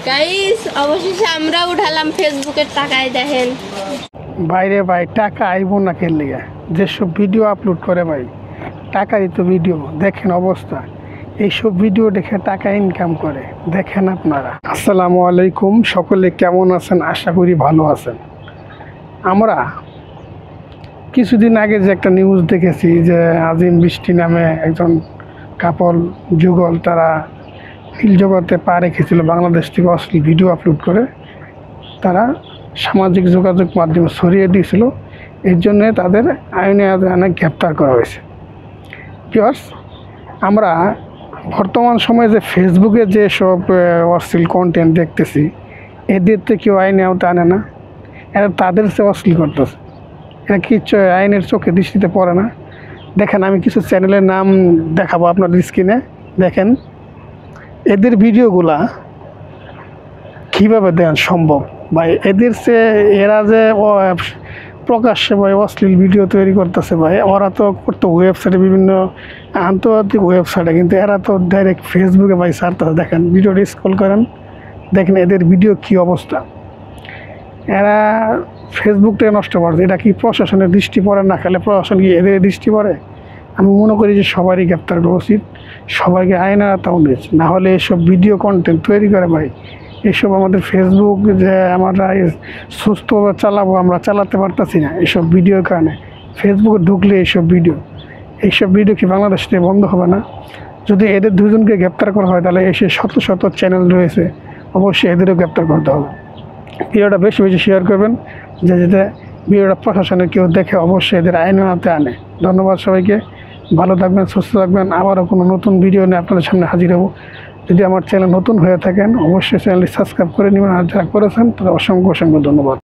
Guys অবশেষে আমরা উঠালাম ফেসবুকের টাকায় দেখেন বাইরে ভাই টাকা আইব না কেন লিগা যেসব ভিডিও আপলোড করে ভাই টাকারই তো ভিডিও দেখেন অবস্থা এইসব ভিডিও দেখে টাকা ইনকাম করে দেখেন আপনারা। আসসালামু আলাইকুম, সকলে কেমন আছেন? আশা করি ভালো আছেন। আমরা কিছুদিন আগে যে একটা নিউজ দেখেছি যে আজিম বৃষ্টি নামে একজন কাপল যুগল তারা নীল জগতে পা রেখেছিল বাংলাদেশ থেকে অশ্লীল ভিডিও আপলোড করে তারা সামাজিক যোগাযোগ মাধ্যমে ছড়িয়ে দিয়েছিল। এর জন্যে তাদের আইনে আদালতে গ্রেপ্তার করা হয়েছে। ভিউয়ার্স, আমরা বর্তমান সময়ে যে ফেসবুকে যে সব অশ্লীল কন্টেন্ট দেখতেছি এদের তো কেউ আইনে আওতা আনে না, এরা তাদের সে অশ্লীল করতেছে। এরা কি আইনের চোখে দৃষ্টিতে পড়ে না? দেখেন, আমি কিছু চ্যানেলের নাম দেখাবো আপনাদের স্ক্রিনে। দেখেন এদের ভিডিওগুলা কীভাবে দেন সম্ভব ভাই। এদের সে এরা যে প্রকাশ্যে ভাই অশ্লীল ভিডিও তৈরি করতেছে ভাই, ওরা তো করতো ওয়েবসাইটে, বিভিন্ন আন্তর্জাতিক ওয়েবসাইটে, কিন্তু এরা তো ডাইরেক্ট ফেসবুকে ভাই ছাড়তেছে। দেখেন ভিডিওটা স্ক্রল করেন, দেখেন এদের ভিডিও কী অবস্থা। এরা ফেসবুকটাকে নষ্ট করছে। এটা কি প্রশাসনের দৃষ্টি পড়ে না? খেলে প্রশাসন কি এদের দৃষ্টি পড়ে? আমি মনে করি যে সবারই গ্রেপ্তার করা উচিত, সবাইকে আইনের আওতায় আনা উচিত। না হলে এসব ভিডিও কন্টেন্ট তৈরি করে ভাই, এসব আমাদের ফেসবুক যে আমরা সুস্থভাবে চালাবো, আমরা চালাতে পারতেছি না এসব ভিডিওর কারণে। ফেসবুকে ঢুকলে এইসব ভিডিও কি বাংলাদেশ থেকে বন্ধ হবে না? যদি এদের দুজনকে গ্রেপ্তার করা হয় তাহলে এসে শত শত চ্যানেল রয়েছে, অবশ্যই এদেরও গ্রেপ্তার করতে হবে। ভিডিওটা বেশি বেশি শেয়ার করবেন, যাতে ভিডিওটা প্রশাসনের কেউ দেখে অবশ্যই এদের আইনের আওতায় আনে। ধন্যবাদ সবাইকে, ভালো থাকবেন, সুস্থ থাকবেন। আবারও কোনো নতুন ভিডিও নিয়ে আপনাদের সামনে হাজির হব। যদি আমার চ্যানেল নতুন হয়ে থাকেন অবশ্যই চ্যানেলটি সাবস্ক্রাইব করে নেবেন, আর যারা করেছেন তাদের অসংখ্য অসংখ্য ধন্যবাদ।